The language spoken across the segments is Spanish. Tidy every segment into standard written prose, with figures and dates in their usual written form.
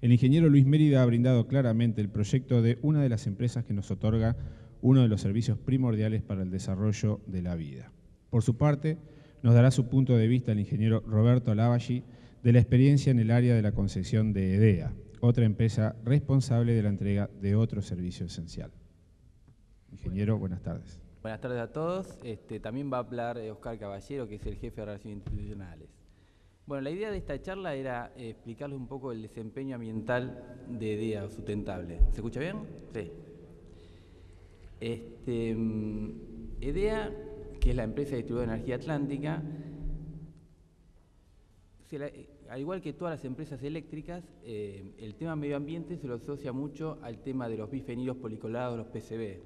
El ingeniero Luis Mérida ha brindado claramente el proyecto de una de las empresas que nos otorga uno de los servicios primordiales para el desarrollo de la vida. Por su parte, nos dará su punto de vista el ingeniero Roberto Lavalle de la experiencia en el área de la concesión de EDEA, otra empresa responsable de la entrega de otro servicio esencial. Ingeniero, buenas tardes. Buenas tardes a todos. También va a hablar Oscar Caballero, que es el jefe de Relaciones Institucionales. Bueno, la idea de esta charla era explicarles un poco el desempeño ambiental de EDEA sustentable. ¿Se escucha bien? Sí. EDEA, que es la empresa distribuidora de energía atlántica, al igual que todas las empresas eléctricas, el tema medio ambiente se lo asocia mucho al tema de los bifenilos policlorados, los PCB.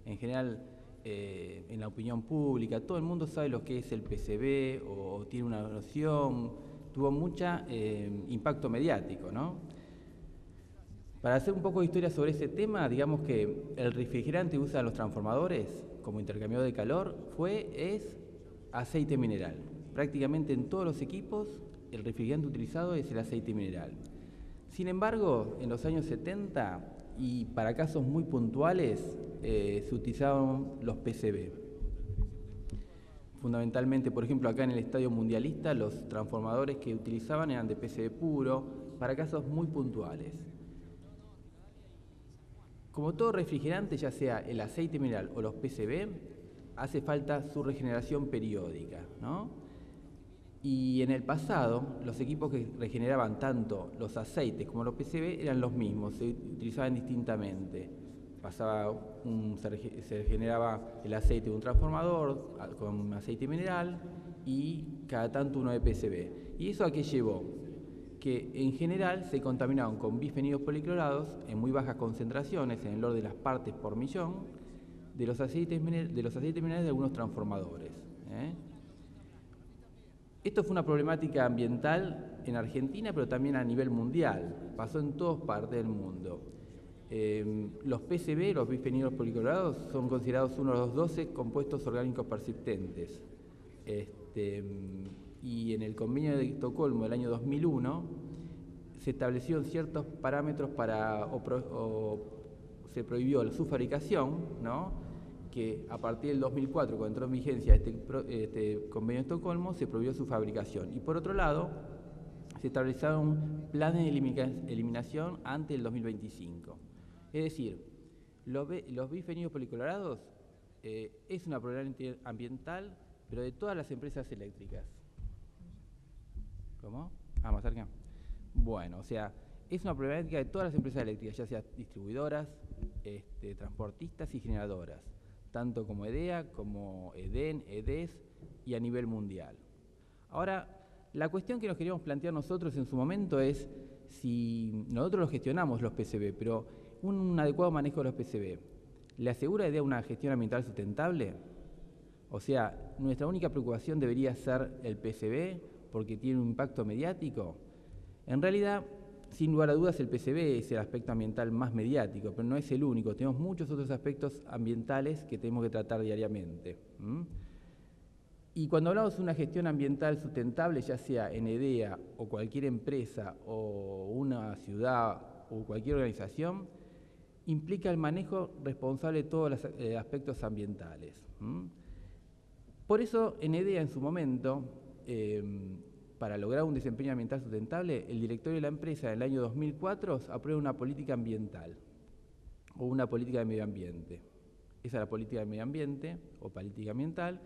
En general, en la opinión pública, todo el mundo sabe lo que es el PCB o tiene una noción, tuvo mucho impacto mediático, ¿no? Para hacer un poco de historia sobre ese tema, digamos que el refrigerante que usan los transformadores como intercambiador de calor es aceite mineral. Prácticamente en todos los equipos el refrigerante utilizado es el aceite mineral. Sin embargo, en los años 70 y para casos muy puntuales se utilizaban los PCB. Fundamentalmente, por ejemplo, acá en el Estadio Mundialista, los transformadores que utilizaban eran de PCB puro, para casos muy puntuales. Como todo refrigerante, ya sea el aceite mineral o los PCB, hace falta su regeneración periódica, ¿no? Y en el pasado, los equipos que regeneraban tanto los aceites como los PCB eran los mismos, se utilizaban distintamente. Se regeneraba el aceite de un transformador con aceite mineral y cada tanto uno de PCB. ¿Y eso a qué llevó? Que en general se contaminaban con bifenilos policlorados en muy bajas concentraciones, en el orden de las partes por millón, de los aceites minerales de algunos transformadores. Esto fue una problemática ambiental en Argentina, pero también a nivel mundial. Pasó en todas partes del mundo. Los PCB, los bifenilos policlorados, son considerados uno de los 12 compuestos orgánicos persistentes. Y en el convenio de Estocolmo del año 2001 se establecieron ciertos parámetros se prohibió su fabricación, ¿no? Que a partir del 2004, cuando entró en vigencia este convenio de Estocolmo, se prohibió su fabricación. Y por otro lado, se establecieron planes de eliminación antes del 2025. Es decir, los bifenilos policlorados es una problemática ambiental, pero de todas las empresas eléctricas. ¿Cómo? Más cerca. Bueno, o sea, es una problemática de todas las empresas eléctricas, ya sea distribuidoras, transportistas y generadoras, tanto como EDEA, como EDEN, EDES y a nivel mundial. Ahora, la cuestión que nos queríamos plantear nosotros en su momento es si nosotros los gestionamos los PCB, pero un adecuado manejo de los PCB, ¿le asegura EDEA una gestión ambiental sustentable? O sea, nuestra única preocupación debería ser el PCB porque tiene un impacto mediático. En realidad, sin lugar a dudas, el PCB es el aspecto ambiental más mediático, pero no es el único. Tenemos muchos otros aspectos ambientales que tenemos que tratar diariamente. Y cuando hablamos de una gestión ambiental sustentable, ya sea en EDEA o cualquier empresa o una ciudad o cualquier organización, implica el manejo responsable de todos los aspectos ambientales. Por eso, en EDEA en su momento, para lograr un desempeño ambiental sustentable, el directorio de la empresa en el año 2004 aprueba una política ambiental o una política de medio ambiente. Esa es la política de medio ambiente o política ambiental.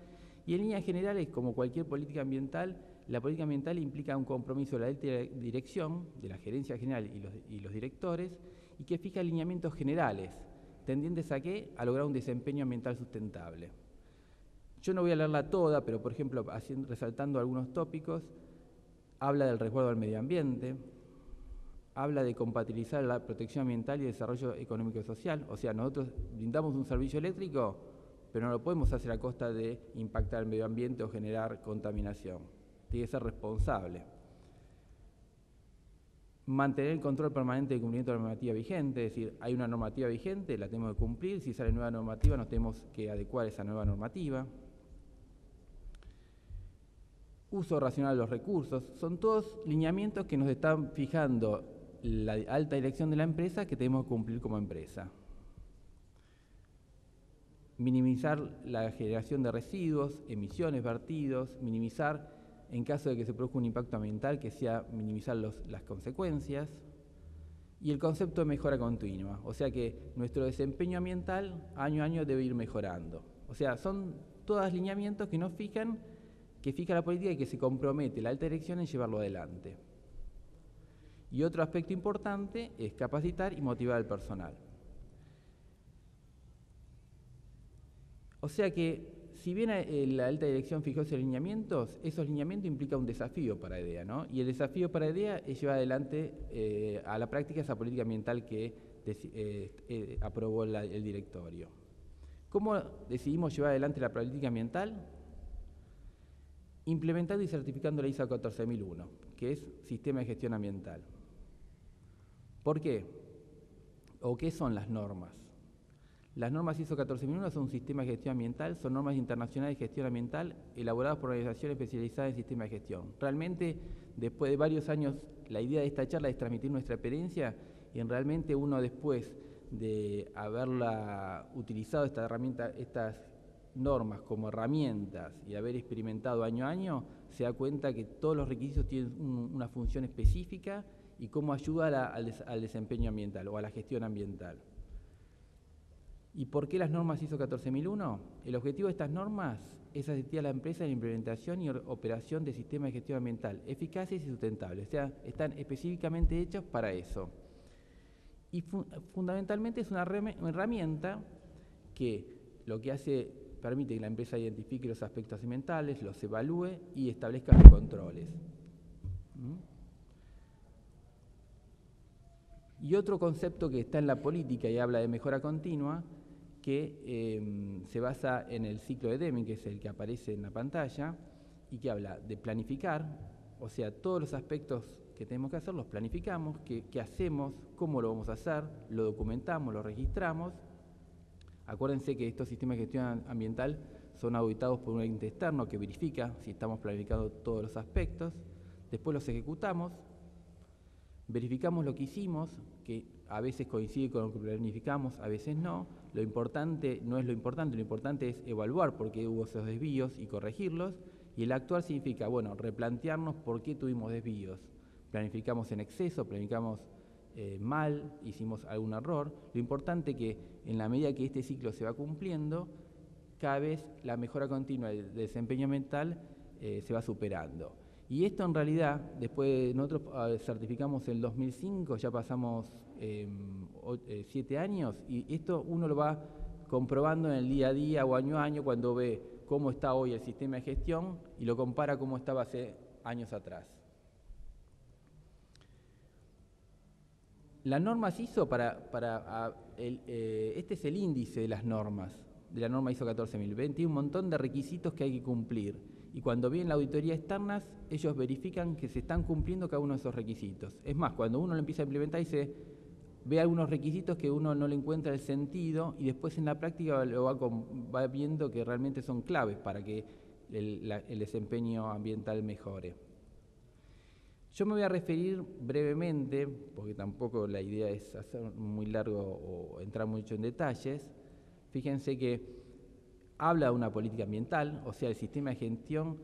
Y en líneas generales, como cualquier política ambiental, la política ambiental implica un compromiso de la alta dirección, de la gerencia general y los directores, y que fija lineamientos generales, tendientes a ¿qué? A lograr un desempeño ambiental sustentable. Yo no voy a leerla toda, pero por ejemplo, resaltando algunos tópicos, habla del resguardo del medio ambiente, habla de compatibilizar la protección ambiental y el desarrollo económico y social. O sea, nosotros brindamos un servicio eléctrico, pero no lo podemos hacer a costa de impactar el medio ambiente o generar contaminación. Tiene que ser responsable. Mantener el control permanente del cumplimiento de la normativa vigente, es decir, hay una normativa vigente, la tenemos que cumplir, si sale nueva normativa nos tenemos que adecuar a esa nueva normativa. Uso racional de los recursos, son todos lineamientos que nos están fijando la alta dirección de la empresa que tenemos que cumplir como empresa. Minimizar la generación de residuos, emisiones, vertidos, minimizar, en caso de que se produzca un impacto ambiental, que sea minimizar las consecuencias, y el concepto de mejora continua, o sea que nuestro desempeño ambiental año a año debe ir mejorando. O sea, son todos lineamientos que fija la política y que se compromete la alta dirección en llevarlo adelante. Y otro aspecto importante es capacitar y motivar al personal. O sea que, si bien la alta dirección fijó esos lineamientos implican un desafío para EDEA, ¿no? Y el desafío para EDEA es llevar adelante a la práctica esa política ambiental que aprobó el directorio. ¿Cómo decidimos llevar adelante la política ambiental? Implementando y certificando la ISO 14001, que es Sistema de Gestión Ambiental. ¿Por qué? ¿O qué son las normas? Las normas ISO 14001 son un sistema de gestión ambiental, son normas internacionales de gestión ambiental elaboradas por organizaciones especializadas en sistemas de gestión. Realmente, después de varios años, la idea de esta charla es transmitir nuestra experiencia y realmente uno después de haberla utilizado estas normas como herramientas y haber experimentado año a año, se da cuenta que todos los requisitos tienen una función específica y cómo ayuda al desempeño ambiental o a la gestión ambiental. ¿Y por qué las normas ISO 14001? El objetivo de estas normas es asistir a la empresa en la implementación y operación de sistemas de gestión ambiental eficaces y sustentables. O sea, están específicamente hechos para eso. Y fundamentalmente es una herramienta que lo que hace, permite que la empresa identifique los aspectos ambientales, los evalúe y establezca los controles. Y otro concepto que está en la política y habla de mejora continua, que se basa en el ciclo de Deming, que es el que aparece en la pantalla, y que habla de planificar, o sea, todos los aspectos que tenemos que hacer los planificamos, qué hacemos, cómo lo vamos a hacer, lo documentamos, lo registramos. Acuérdense que estos sistemas de gestión ambiental son auditados por un ente externo que verifica si estamos planificando todos los aspectos, después los ejecutamos, verificamos lo que hicimos, que a veces coincide con lo que planificamos, a veces no. Lo importante no es lo importante es evaluar por qué hubo esos desvíos y corregirlos. Y el actuar significa, bueno, replantearnos por qué tuvimos desvíos. Planificamos en exceso, planificamos mal, hicimos algún error. Lo importante es que en la medida que este ciclo se va cumpliendo, cada vez la mejora continua del desempeño ambiental se va superando. Y esto en realidad, después nosotros certificamos en el 2005, ya pasamos 7 años, y esto uno lo va comprobando en el día a día o año a año cuando ve cómo está hoy el sistema de gestión y lo compara cómo estaba hace años atrás. Las normas ISO, este es el índice de las normas, de la norma ISO 14000. Tiene un montón de requisitos que hay que cumplir. Y cuando vienen la auditoría externas, ellos verifican que se están cumpliendo cada uno de esos requisitos. Es más, cuando uno lo empieza a implementar ve algunos requisitos que uno no le encuentra el sentido y después en la práctica va viendo que realmente son claves para que el desempeño ambiental mejore. Yo me voy a referir brevemente, porque tampoco la idea es hacer muy largo o entrar mucho en detalles. Fíjense que habla de una política ambiental, o sea, el sistema de gestión,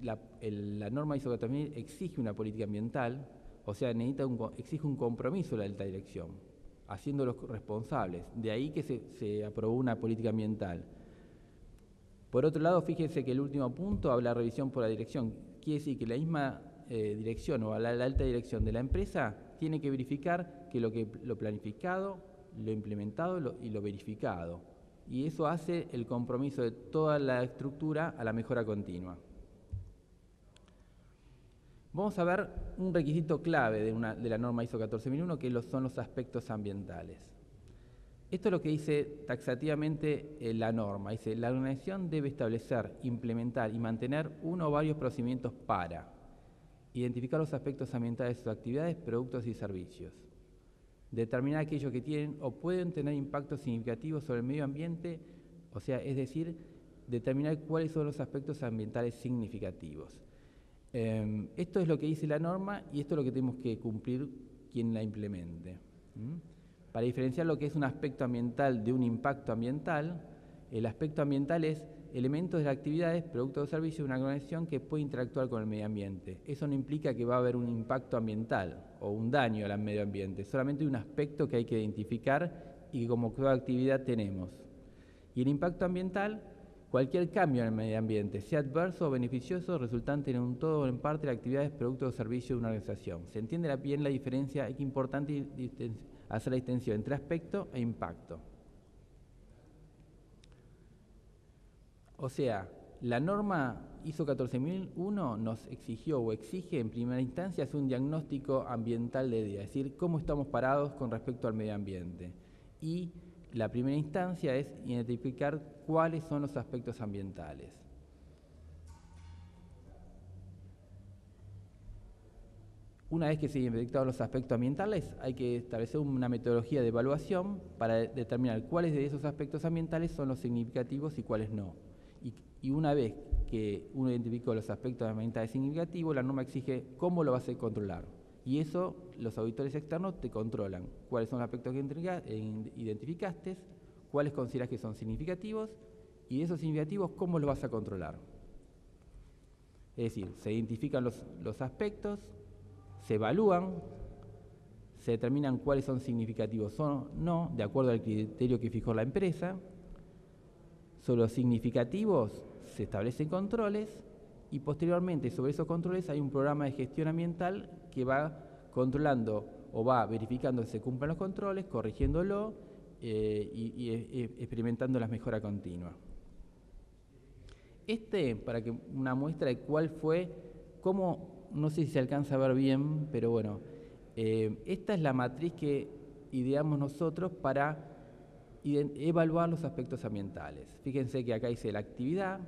la norma ISO 14000 exige una política ambiental, o sea, exige un compromiso de la alta dirección, haciéndolos responsables. De ahí que se aprobó una política ambiental. Por otro lado, fíjense que el último punto habla de revisión por la dirección. Quiere decir que la misma dirección o la alta dirección de la empresa tiene que verificar que lo planificado, lo implementado y lo verificado. Y eso hace el compromiso de toda la estructura a la mejora continua. Vamos a ver un requisito clave de la norma ISO 14001, que son los aspectos ambientales. Esto es lo que dice taxativamente la norma. Dice, la organización debe establecer, implementar y mantener uno o varios procedimientos para identificar los aspectos ambientales de sus actividades, productos y servicios, determinar aquellos que tienen o pueden tener impactos significativos sobre el medio ambiente, o sea, es decir, determinar cuáles son los aspectos ambientales significativos. Esto es lo que dice la norma y esto es lo que tenemos que cumplir quien la implemente. Para diferenciar lo que es un aspecto ambiental de un impacto ambiental, el aspecto ambiental es elementos de las actividades, productos o servicios de una organización que puede interactuar con el medio ambiente. Eso no implica que va a haber un impacto ambiental o un daño al medio ambiente, solamente un aspecto que hay que identificar y que como toda actividad tenemos. Y el impacto ambiental, cualquier cambio en el medio ambiente, sea adverso o beneficioso, resultante en un todo o en parte de actividades, productos o servicios de una organización. ¿Se entiende bien la diferencia? Es importante hacer la distinción entre aspecto e impacto. O sea, la norma ISO 14001 nos exigió o exige en primera instancia hacer un diagnóstico ambiental de día, es decir, cómo estamos parados con respecto al medio ambiente. Y la primera instancia es identificar cuáles son los aspectos ambientales. Una vez que se identificaron los aspectos ambientales, hay que establecer una metodología de evaluación para determinar cuáles de esos aspectos ambientales son los significativos y cuáles no. Y una vez que uno identificó los aspectos ambientales significativos, la norma exige cómo lo vas a controlar. Y eso los auditores externos te controlan. Cuáles son los aspectos que identificaste, cuáles consideras que son significativos, y de esos significativos, cómo los vas a controlar. Es decir, se identifican los aspectos, se evalúan, se determinan cuáles son significativos o no, de acuerdo al criterio que fijó la empresa. Sobre los significativos se establecen controles y posteriormente sobre esos controles hay un programa de gestión ambiental que va controlando o va verificando que se cumplan los controles, corrigiéndolo y experimentando la mejora continua. Para que una muestra de cuál fue, cómo, no sé si se alcanza a ver bien, pero bueno, esta es la matriz que ideamos nosotros para evaluar los aspectos ambientales. Fíjense que acá dice la actividad,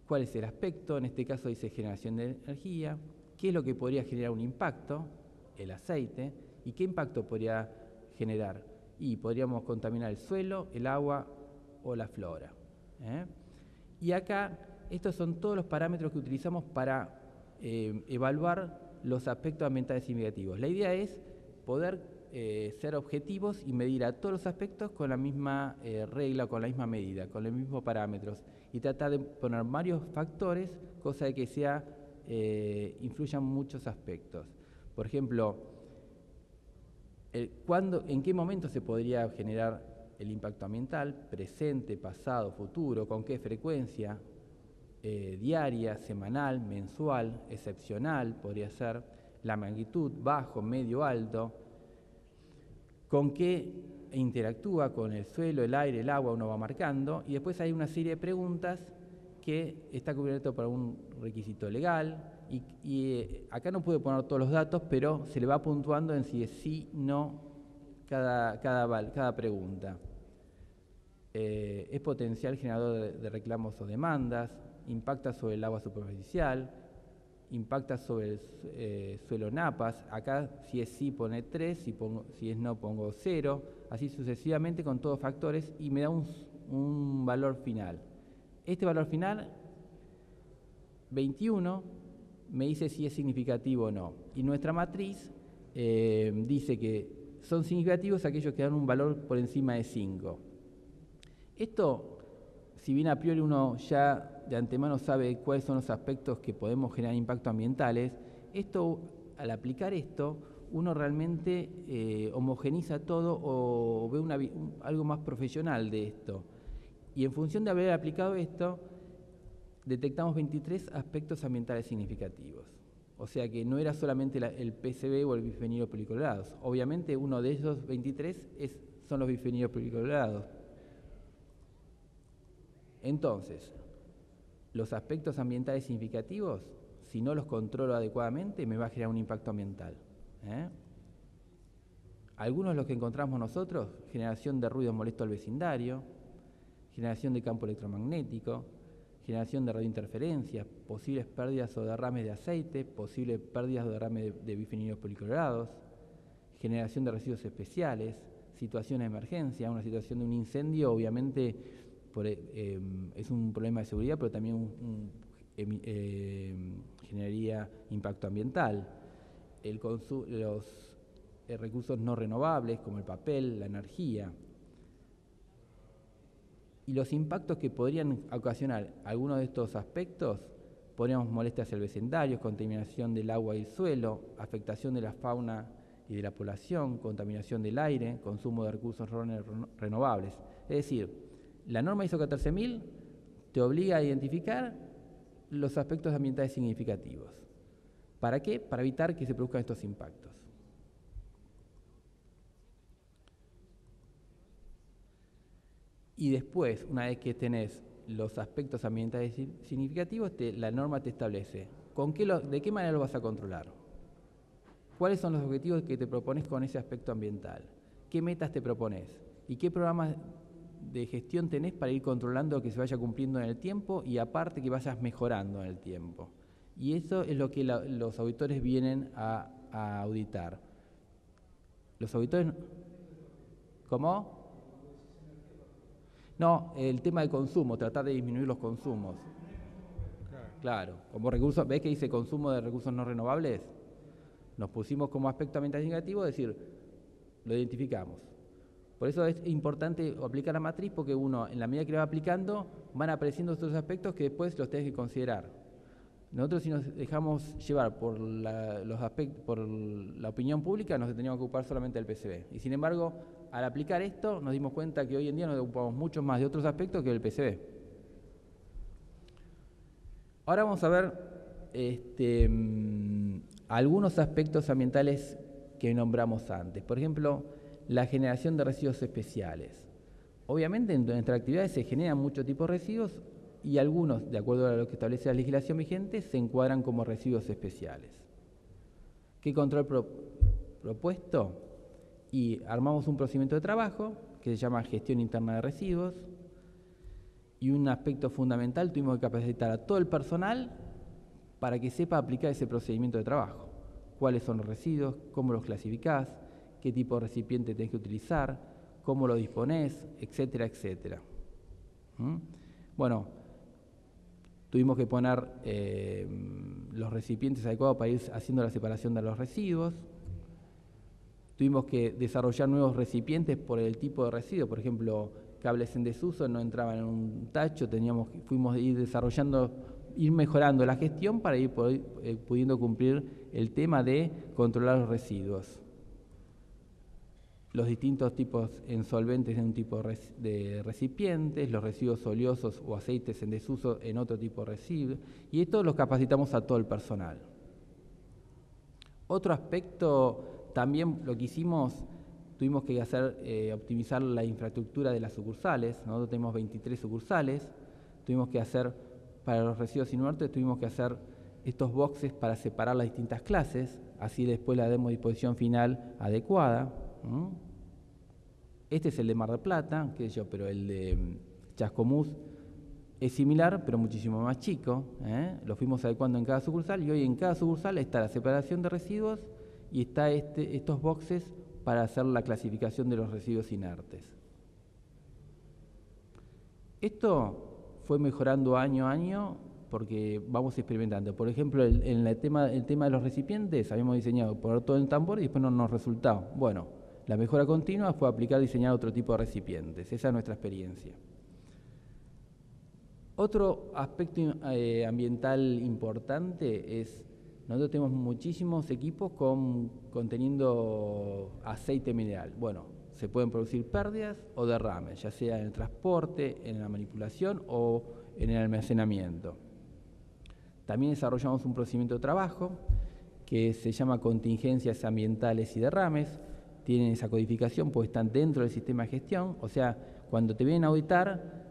cuál es el aspecto, en este caso dice generación de energía, qué es lo que podría generar un impacto, el aceite, y qué impacto podría generar. Y podríamos contaminar el suelo, el agua o la flora. Y acá, estos son todos los parámetros que utilizamos para evaluar los aspectos ambientales significativos. La idea es poder ser objetivos y medir a todos los aspectos con la misma regla, con la misma medida, con los mismos parámetros y tratar de poner varios factores, cosa de que influyan muchos aspectos. Por ejemplo, ¿en qué momento se podría generar el impacto ambiental? Presente, pasado, futuro, con qué frecuencia, diaria, semanal, mensual, excepcional, podría ser, la magnitud, bajo, medio, alto, con qué interactúa con el suelo, el aire, el agua, uno va marcando, y después hay una serie de preguntas que está cubierto por un requisito legal, y acá no puedo poner todos los datos, pero se le va puntuando en si es sí, no, cada pregunta. Es potencial generador de reclamos o demandas, impacta sobre el agua superficial, impacta sobre el suelo napas, acá si es sí pone 3, si es no pongo 0, así sucesivamente con todos factores y me da un valor final. Este valor final, 21, me dice si es significativo o no. Y nuestra matriz dice que son significativos aquellos que dan un valor por encima de 5. Esto, si bien a priori uno ya de antemano sabe cuáles son los aspectos que podemos generar impactos ambientales, al aplicar esto, uno realmente homogeniza todo o ve algo más profesional de esto. Y en función de haber aplicado esto, detectamos 23 aspectos ambientales significativos. O sea que no era solamente el PCB o el bifenilo policlorados. Obviamente uno de esos 23 son los bifenilos policlorados. Entonces, los aspectos ambientales significativos, si no los controlo adecuadamente, me va a generar un impacto ambiental. Algunos de los que encontramos nosotros, generación de ruido molesto al vecindario, generación de campo electromagnético, generación de radiointerferencias, posibles pérdidas o derrames de aceite, posibles pérdidas o derrames de bifenilos policlorados, generación de residuos especiales, situación de emergencia, una situación de un incendio, obviamente es un problema de seguridad, pero también generaría impacto ambiental. los recursos no renovables, como el papel, la energía. Y los impactos que podrían ocasionar algunos de estos aspectos, podríamos molestias al vecindario, contaminación del agua y el suelo, afectación de la fauna y de la población, contaminación del aire, consumo de recursos renovables. Es decir, la norma ISO 14000 te obliga a identificar los aspectos ambientales significativos. ¿Para qué? Para evitar que se produzcan estos impactos. Y después, una vez que tenés los aspectos ambientales significativos, la norma te establece de qué manera lo vas a controlar. ¿Cuáles son los objetivos que te propones con ese aspecto ambiental? ¿Qué metas te propones? ¿Y qué programas de gestión tenés para ir controlando que se vaya cumpliendo en el tiempo y aparte que vayas mejorando en el tiempo? Y eso es lo que los auditores vienen a auditar. Los auditores... ¿Cómo? No, el tema de consumo, tratar de disminuir los consumos. Claro, como recursos, ¿ves que dice consumo de recursos no renovables? Nos pusimos como aspecto ambiental negativo, es decir, lo identificamos. Por eso es importante aplicar la matriz, porque uno, en la medida que lo va aplicando, van apareciendo otros aspectos que después los tenés que considerar. Nosotros, si nos dejamos llevar por la opinión pública, nos teníamos que ocupar solamente del PCB. Y sin embargo, al aplicar esto, nos dimos cuenta que hoy en día nos ocupamos mucho más de otros aspectos que del PCB. Ahora vamos a ver algunos aspectos ambientales que nombramos antes. Por ejemplo, la generación de residuos especiales. Obviamente, en nuestras actividades se generan muchos tipos de residuos y algunos, de acuerdo a lo que establece la legislación vigente, se encuadran como residuos especiales. ¿Qué control propuesto? Y armamos un procedimiento de trabajo que se llama gestión interna de residuos, y un aspecto fundamental, tuvimos que capacitar a todo el personal para que sepa aplicar ese procedimiento de trabajo. Cuáles son los residuos, cómo los clasificás, qué tipo de recipiente tenés que utilizar, cómo lo disponés, etcétera, etcétera. Bueno, tuvimos que poner los recipientes adecuados para ir haciendo la separación de los residuos. Tuvimos que desarrollar nuevos recipientes por el tipo de residuo. Por ejemplo, cables en desuso no entraban en un tacho, fuimos a ir desarrollando, ir mejorando la gestión para ir pudiendo cumplir el tema de controlar los residuos. Los distintos tipos en solventes en un tipo de recipientes, los residuos oleosos o aceites en desuso en otro tipo de residuos, y esto los capacitamos a todo el personal. Otro aspecto, también lo que hicimos, tuvimos que optimizar la infraestructura de las sucursales. Nosotros tenemos 23 sucursales, tuvimos que hacer, para los residuos inertes, tuvimos que hacer estos boxes para separar las distintas clases, así después la demos disposición final adecuada. Este es el de Mar del Plata, pero el de Chascomús es similar, pero muchísimo más chico. Lo fuimos adecuando en cada sucursal y hoy en cada sucursal está la separación de residuos y está estos boxes para hacer la clasificación de los residuos inertes. Esto fue mejorando año a año porque vamos experimentando. Por ejemplo, el tema de los recipientes, habíamos diseñado poner todo en tambor y después no nos resultaba. Bueno, la mejora continua fue diseñar otro tipo de recipientes. Esa es nuestra experiencia. Otro aspecto ambiental importante es, nosotros tenemos muchísimos equipos conteniendo aceite mineral. Bueno, se pueden producir pérdidas o derrames, ya sea en el transporte, en la manipulación o en el almacenamiento. También desarrollamos un procedimiento de trabajo que se llama contingencias ambientales y derrames. Tienen esa codificación porque están dentro del sistema de gestión. O sea, cuando te vienen a auditar,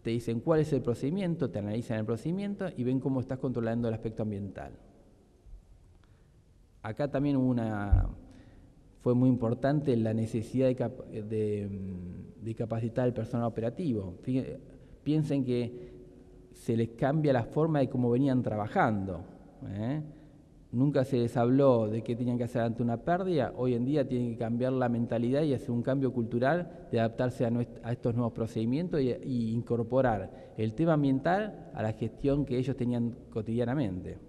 te dicen cuál es el procedimiento, te analizan el procedimiento y ven cómo estás controlando el aspecto ambiental. Acá también fue muy importante la necesidad de capacitar al personal operativo. Piensen que se les cambia la forma de cómo venían trabajando. Nunca se les habló de qué tenían que hacer ante una pérdida. Hoy en día tienen que cambiar la mentalidad y hacer un cambio cultural de adaptarse a estos nuevos procedimientos y incorporar el tema ambiental a la gestión que ellos tenían cotidianamente.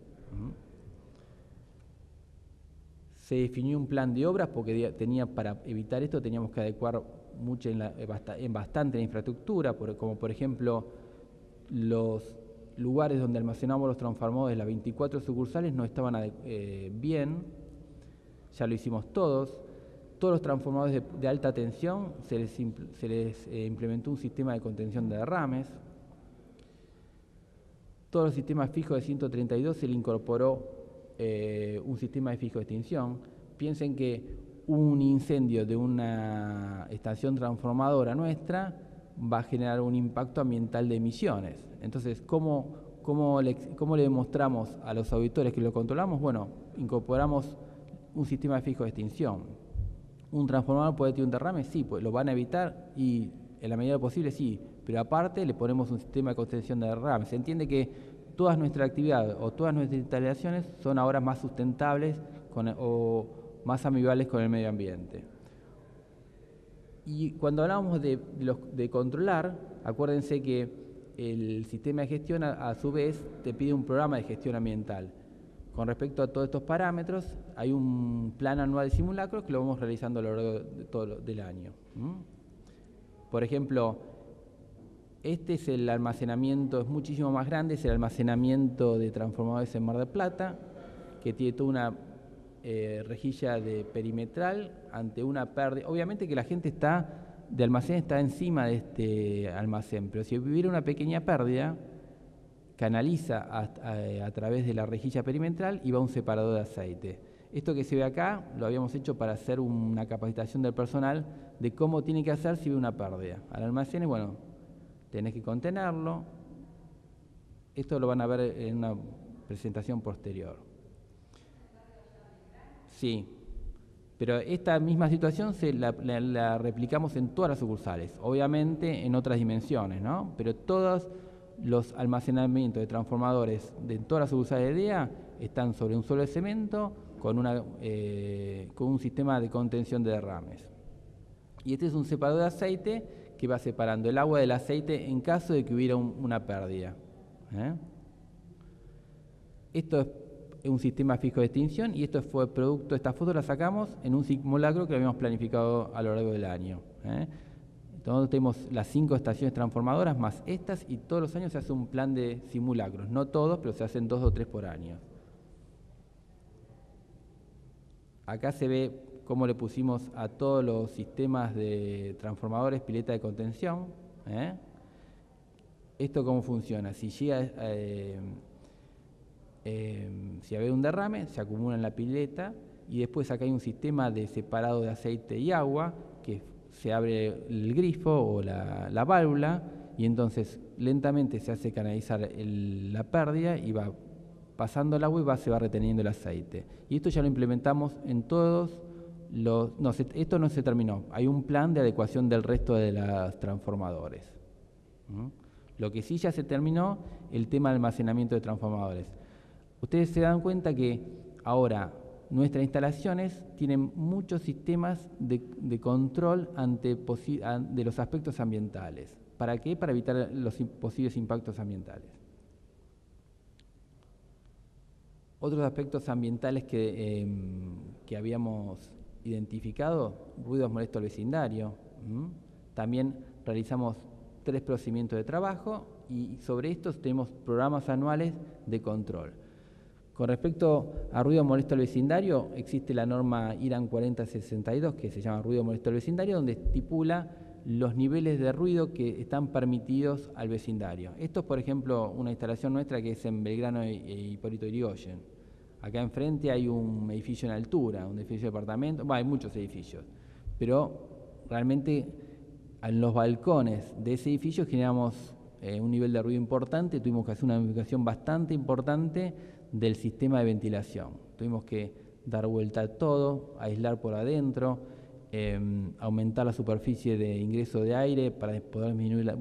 Se definió un plan de obras porque para evitar esto teníamos que adecuar mucho bastante la infraestructura, como por ejemplo los lugares donde almacenamos los transformadores, las 24 sucursales no estaban bien, ya lo hicimos todos. Todos los transformadores de alta tensión se les implementó un sistema de contención de derrames. Todos los sistemas fijos de 132 se le incorporó un sistema de fijo de extinción. Piensen que un incendio de una estación transformadora nuestra va a generar un impacto ambiental de emisiones. Entonces, ¿cómo le demostramos a los auditores que lo controlamos? Bueno, incorporamos un sistema de fijo de extinción. ¿Un transformador puede tener un derrame? Sí, pues lo van a evitar y en la medida de lo posible sí, pero aparte le ponemos un sistema de contención de derrame. Se entiende que todas nuestras actividades o todas nuestras instalaciones son ahora más sustentables o más amigables con el medio ambiente. Y cuando hablamos de controlar, acuérdense que el sistema de gestión a su vez te pide un programa de gestión ambiental. Con respecto a todos estos parámetros, hay un plan anual de simulacros que lo vamos realizando a lo largo de todo el año. Por ejemplo, este es el almacenamiento, es muchísimo más grande, es el almacenamiento de transformadores en Mar del Plata, que tiene toda una rejilla de perimetral ante una pérdida. Obviamente que la gente de almacén está encima de este almacén, pero si hubiera una pequeña pérdida, canaliza a través de la rejilla perimetral y va a un separador de aceite. Esto que se ve acá lo habíamos hecho para hacer una capacitación del personal de cómo tiene que hacer si ve una pérdida. Al almacén, bueno, tenés que contenerlo. Esto lo van a ver en una presentación posterior. Sí, pero esta misma situación la replicamos en todas las sucursales, obviamente en otras dimensiones, ¿no? Pero todos los almacenamientos de transformadores de todas las sucursales de EDEA están sobre un suelo de cemento con un sistema de contención de derrames. Y este es un separador de aceite que va separando el agua del aceite en caso de que hubiera una pérdida. Esto es un sistema fijo de extinción y esto fue producto, esta foto la sacamos en un simulacro que habíamos planificado a lo largo del año. Entonces tenemos las 5 estaciones transformadoras más estas y todos los años se hace un plan de simulacros, no todos, pero se hacen 2 o 3 por año. Acá se ve cómo le pusimos a todos los sistemas de transformadores pileta de contención. ¿Esto cómo funciona? Si llega, si había un derrame, se acumula en la pileta y después acá hay un sistema de separado de aceite y agua que se abre el grifo o la válvula y entonces lentamente se hace canalizar la pérdida y va pasando el agua y se va reteniendo el aceite. Y esto ya lo implementamos en todos los... No, esto no se terminó. Hay un plan de adecuación del resto de los transformadores. Lo que sí ya se terminó, el tema del almacenamiento de transformadores. Ustedes se dan cuenta que ahora nuestras instalaciones tienen muchos sistemas de control de los aspectos ambientales. ¿Para qué? Para evitar los posibles impactos ambientales. Otros aspectos ambientales que habíamos identificado, ruidos molestos al vecindario. También realizamos 3 procedimientos de trabajo y sobre estos tenemos programas anuales de control. Con respecto a ruido molesto al vecindario, existe la norma IRAN 4062, que se llama ruido molesto al vecindario, donde estipula los niveles de ruido que están permitidos al vecindario. Esto es, por ejemplo, una instalación nuestra que es en Belgrano e Hipólito Yrigoyen. Acá enfrente hay un edificio en altura, un edificio de apartamentos, hay muchos edificios, pero realmente en los balcones de ese edificio generamos un nivel de ruido importante, tuvimos que hacer una modificación bastante importante del sistema de ventilación. Tuvimos que dar vuelta a todo, aislar por adentro, aumentar la superficie de ingreso de aire para poder disminuir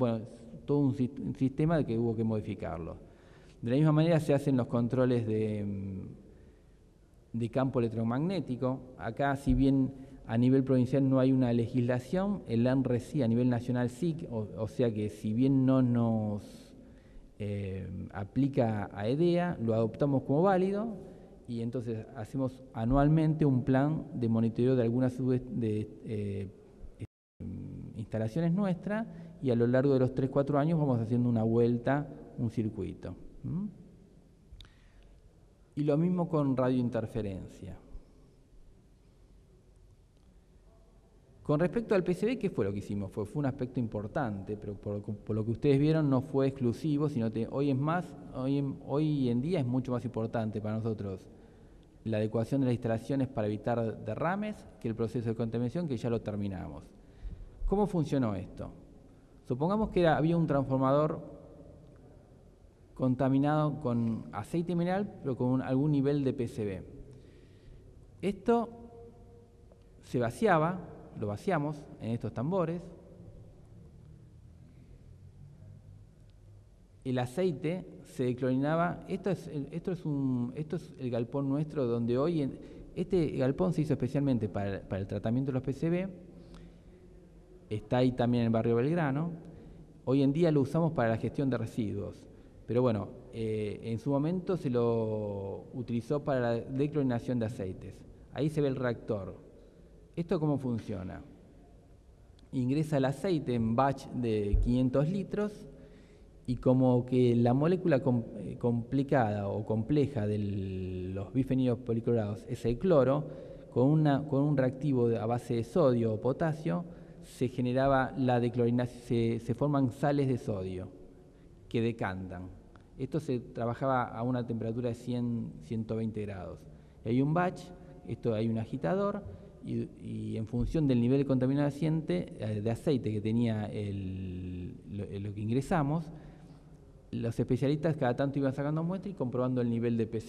todo un sistema que hubo que modificarlo. De la misma manera se hacen los controles de campo electromagnético. Acá, si bien a nivel provincial no hay una legislación, el ANRE sí, a nivel nacional sí, o sea que si bien no nos aplica a EDEA, lo adoptamos como válido y entonces hacemos anualmente un plan de monitoreo de algunas instalaciones nuestras, y a lo largo de los 3-4 años vamos haciendo una vuelta, un circuito. Y lo mismo con radiointerferencia. Con respecto al PCB, ¿qué fue lo que hicimos? Fue un aspecto importante, pero por lo que ustedes vieron no fue exclusivo, sino que hoy en día es mucho más importante para nosotros la adecuación de las instalaciones para evitar derrames que el proceso de contaminación, que ya lo terminamos. ¿Cómo funcionó esto? Supongamos que había un transformador contaminado con aceite mineral, pero con algún nivel de PCB. Esto se vaciaba, lo vaciamos en estos tambores. El aceite se declorinaba. Esto es el galpón nuestro, donde hoy este galpón se hizo especialmente para el tratamiento de los PCB. Está ahí también en el barrio Belgrano. Hoy en día lo usamos para la gestión de residuos, pero bueno, en su momento se lo utilizó para la declorinación de aceites. Ahí se ve el reactor. ¿Esto cómo funciona? Ingresa el aceite en batch de 500 litros y como que la molécula complicada o compleja de los bifenilos policlorados es el cloro, con un reactivo a base de sodio o potasio, se generaba la declorinación, se forman sales de sodio que decantan. Esto se trabajaba a una temperatura de 100-120 grados. Hay un batch, hay un agitador, y en función del nivel de contaminación de aceite que tenía lo que ingresamos, los especialistas cada tanto iban sacando muestra y comprobando el nivel de PCB.